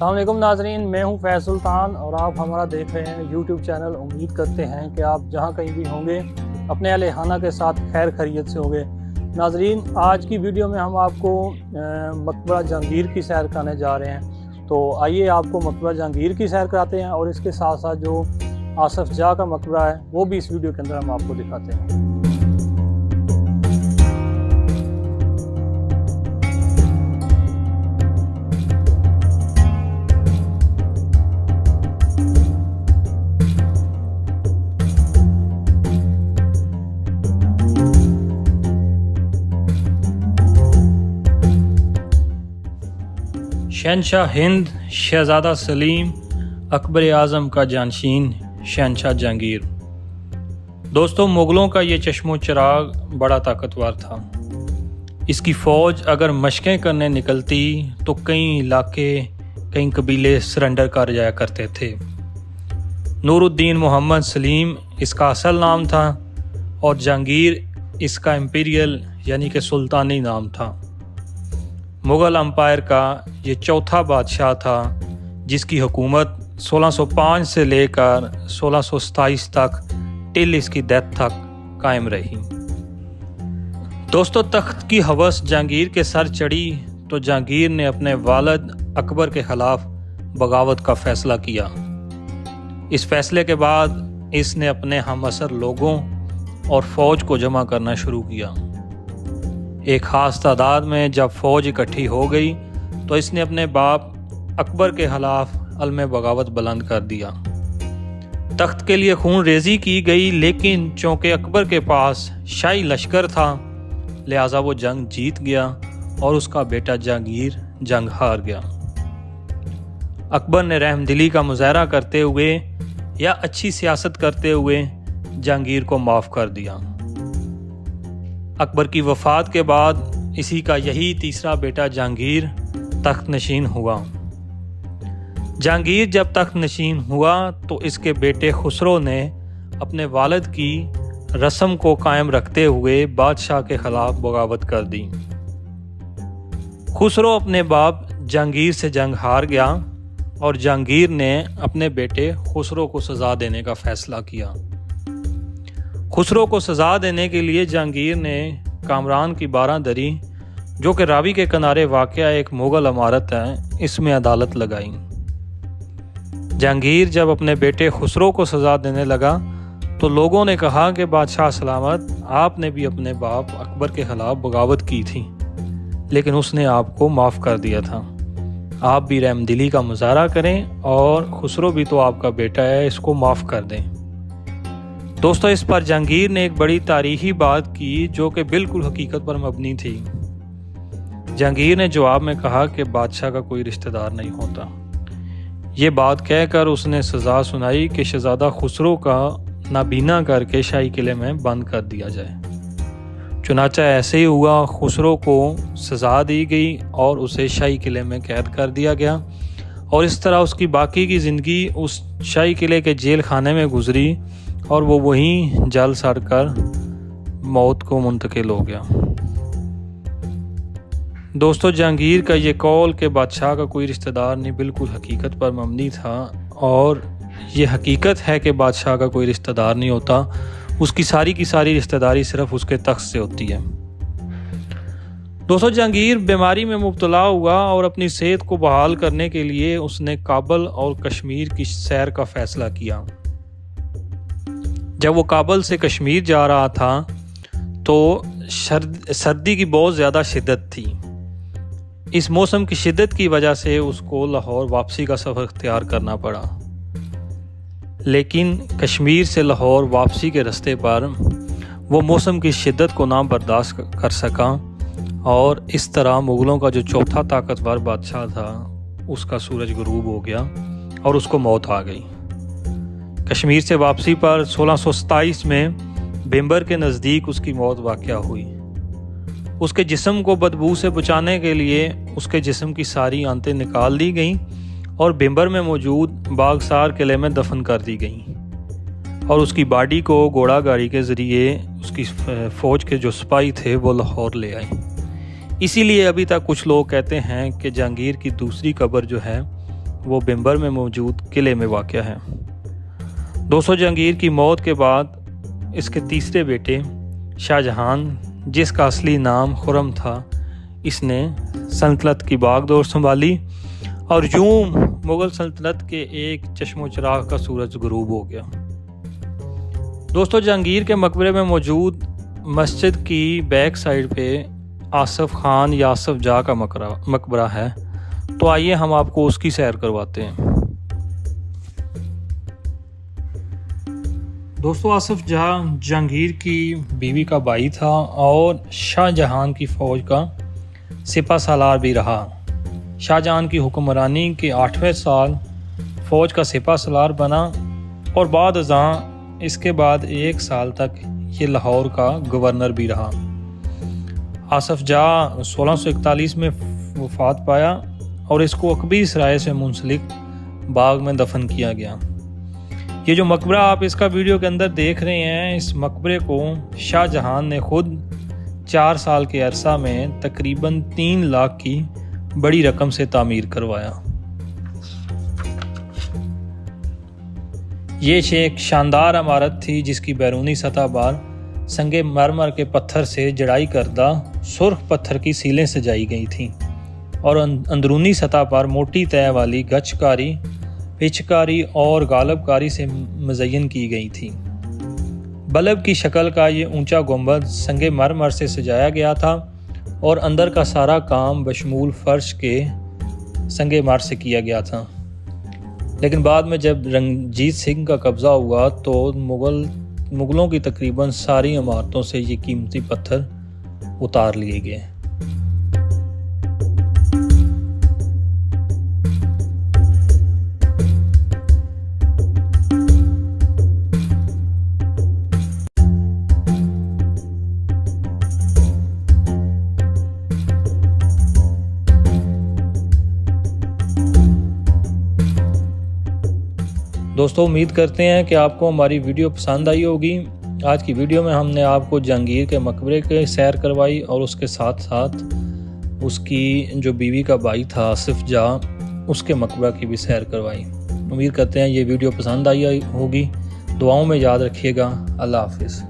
अस्सलाम वालेकुम नाजरीन, मैं हूं फैज़ सुल्तान और आप हमारा देख रहे हैं यूट्यूब चैनल। उम्मीद करते हैं कि आप जहां कहीं भी होंगे अपने अहले खाना के साथ खैर खैरियत से होंगे। नाजरीन, आज की वीडियो में हम आपको मकबरा जहांगीर की सैर कराने जा रहे हैं। तो आइए आपको मकबरा जहांगीर की सैर कराते हैं और इसके साथ साथ जो आसफ जाह का मकबरा है वो भी इस वीडियो के अंदर हम आपको दिखाते हैं। शहनशाह हिंद शहज़ादा सलीम अकबर आज़म का जानशीन शहनशाह जहांगीर। दोस्तों, मुग़लों का ये चश्मो चिराग बड़ा ताकतवर था। इसकी फ़ौज अगर मशक़ें करने निकलती तो कई इलाके कई कबीले सरेंडर कर जाया करते थे। नूरुद्दीन मोहम्मद सलीम इसका असल नाम था और जहांगीर इसका इम्पीरियल यानी कि सुल्तानी नाम था। मुग़ल अम्पायर का ये चौथा बादशाह था जिसकी हुकूमत 1605 से लेकर 1627 तक टिल इसकी डेथ तक कायम रही। दोस्तों, तख्त की हवस जहांगीर के सर चढ़ी तो जहांगीर ने अपने वालिद अकबर के ख़िलाफ़ बगावत का फ़ैसला किया। इस फ़ैसले के बाद इसने अपने हमअसर लोगों और फ़ौज को जमा करना शुरू किया। एक ख़ास तादाद में जब फ़ौज इकट्ठी हो गई तो इसने अपने बाप अकबर के ख़िलाफ़ अलम बगावत बुलंद कर दिया। तख्त के लिए खून रेज़ी की गई, लेकिन चूँकि अकबर के पास शाही लश्कर था लिहाजा वो जंग जीत गया और उसका बेटा जहांगीर जंग हार गया। अकबर ने रहमदिली का मुज़ाहरा करते हुए या अच्छी सियासत करते हुए जहांगीर को माफ़ कर दिया। अकबर की वफ़ात के बाद इसी का यही तीसरा बेटा जहांगीर तख्त नशीन हुआ। जहांगीर जब तख्त नशीन हुआ तो इसके बेटे खुसरो ने अपने वालिद की रस्म को कायम रखते हुए बादशाह के ख़िलाफ़ बगावत कर दी। खुसरो अपने बाप जहांगीर से जंग हार गया और जहांगीर ने अपने बेटे खुसरो को सज़ा देने का फ़ैसला किया। खुसरो को सज़ा देने के लिए जहांगीर ने कामरान की 12 दरी, जो कि रावी के किनारे वाक़या एक मुग़ल इमारत है, इसमें अदालत लगाई। जहांगीर जब अपने बेटे खुसरो को सज़ा देने लगा तो लोगों ने कहा कि बादशाह सलामत, आपने भी अपने बाप अकबर के ख़िलाफ़ बगावत की थी लेकिन उसने आपको माफ़ कर दिया था। आप भी रहमदिली का मुज़ाहरा करें और खुसरो भी तो आपका बेटा है, इसको माफ़ कर दें। दोस्तों, इस पर जहांगीर ने एक बड़ी तारीखी बात की जो कि बिल्कुल हकीकत पर मबनी थी। जहांगीर ने जवाब में कहा कि बादशाह का कोई रिश्तेदार नहीं होता। ये बात कहकर उसने सज़ा सुनाई कि शहज़ादा खुसरो का नाबीना करके शाही किले में बंद कर दिया जाए। चुनाचा ऐसे ही हुआ। खुसरो को सज़ा दी गई और उसे शाही किले में कैद कर दिया गया और इस तरह उसकी बाकी की ज़िंदगी उस शाही किले के जेल खाने में गुजरी और वो वहीं जल सड़ कर मौत को मुंतकिल हो गया। दोस्तों, जहांगीर का ये कौल कि बादशाह का कोई रिश्तेदार नहीं बिल्कुल हकीकत पर मबनी था और ये हकीकत है कि बादशाह का कोई रिश्तेदार नहीं होता। उसकी सारी की सारी रिश्तेदारी सिर्फ उसके तख्त से होती है। दोस्तों, जहांगीर बीमारी में मुब्तला हुआ और अपनी सेहत को बहाल करने के लिए उसने काबल और कश्मीर की सैर का फ़ैसला किया। जब वो काबल से कश्मीर जा रहा था तो सर्दी की बहुत ज़्यादा शिद्दत थी। इस मौसम की शिद्दत की वजह से उसको लाहौर वापसी का सफ़र इख्तियार करना पड़ा, लेकिन कश्मीर से लाहौर वापसी के रास्ते पर वो मौसम की शिद्दत को ना बर्दाश्त कर सका और इस तरह मुग़लों का जो चौथा ताकतवर बादशाह था उसका सूरज गुरूब हो गया और उसको मौत आ गई। कश्मीर से वापसी पर 1627 में बेम्बर के नज़दीक उसकी मौत वाक़या हुई। उसके जिस्म को बदबू से बचाने के लिए उसके जिस्म की सारी आंतें निकाल दी गईं और बेम्बर में मौजूद बागसार किले में दफन कर दी गईं और उसकी बॉडी को घोड़ा गाड़ी के ज़रिए उसकी फ़ौज के जो सिपाही थे वो लाहौर ले आए। इसीलिए अभी तक कुछ लोग कहते हैं कि जहांगीर की दूसरी कब्र जो है वो बिंबर में मौजूद किले में वाक़या है। दोस्तों, जहांगीर की मौत के बाद इसके तीसरे बेटे शाहजहां, जिसका असली नाम खुर्रम था, इसने सल्तनत की बागडोर संभाली और यूं मुग़ल सल्तनत के एक चश्मो चिराग का सूरज गुरूब हो गया। दोस्तों, जहांगीर के मकबरे में मौजूद मस्जिद की बैक साइड पे आसफ़ खान या आसफ़ जहाँ का मकबरा है, तो आइए हम आपको उसकी सैर करवाते हैं। दोस्तों, आसफ़ जहाँ जहांगीर की बीवी का भाई था और शाहजहां की फ़ौज का सिपा सालार भी रहा। शाहजहां की हुक्मरानी के 8वें साल फ़ौज का सिपा सालार बना और बाद अज़ां इसके बाद 1 साल तक ये लाहौर का गवर्नर भी रहा। आसफ़ जहाँ 1641 में वफ़ात पाया और इसको अकबरी सराय से मुंसलिक बाग में दफन किया गया। ये जो मकबरा आप इसका वीडियो के अंदर देख रहे हैं, इस मकबरे को शाहजहां ने खुद 4 साल के अरसा में तकरीबन 3 लाख की बड़ी रकम से तामीर करवाया। ये एक शानदार इमारत थी जिसकी बैरूनी सतह पर संगे मरमर के पत्थर से जड़ाई करदा सुर्ख पत्थर की सीलें सजाई गई थीं और अंदरूनी सतह पर मोटी तय वाली गचकारी, पिचकारी और गालबकारी से मज़य्यन की गई थी। बल्ब की शक्ल का ये ऊंचा गुंबद संगे मरमर से सजाया गया था और अंदर का सारा काम बशमूल फर्श के संगे मर से किया गया था। लेकिन बाद में जब रंजीत सिंह का कब्ज़ा हुआ तो मुग़लों की तकरीबन सारी इमारतों से ये कीमती पत्थर उतार लिए गए। दोस्तों, उम्मीद करते हैं कि आपको हमारी वीडियो पसंद आई होगी। आज की वीडियो में हमने आपको जहांगीर के मकबरे के सैर करवाई और उसके साथ साथ उसकी जो बीवी का भाई था आसफ़ जहाँ, उसके मकबरा की भी सैर करवाई। उम्मीद करते हैं ये वीडियो पसंद आई होगी। दुआओं में याद रखिएगा। अल्लाह हाफ़िज़।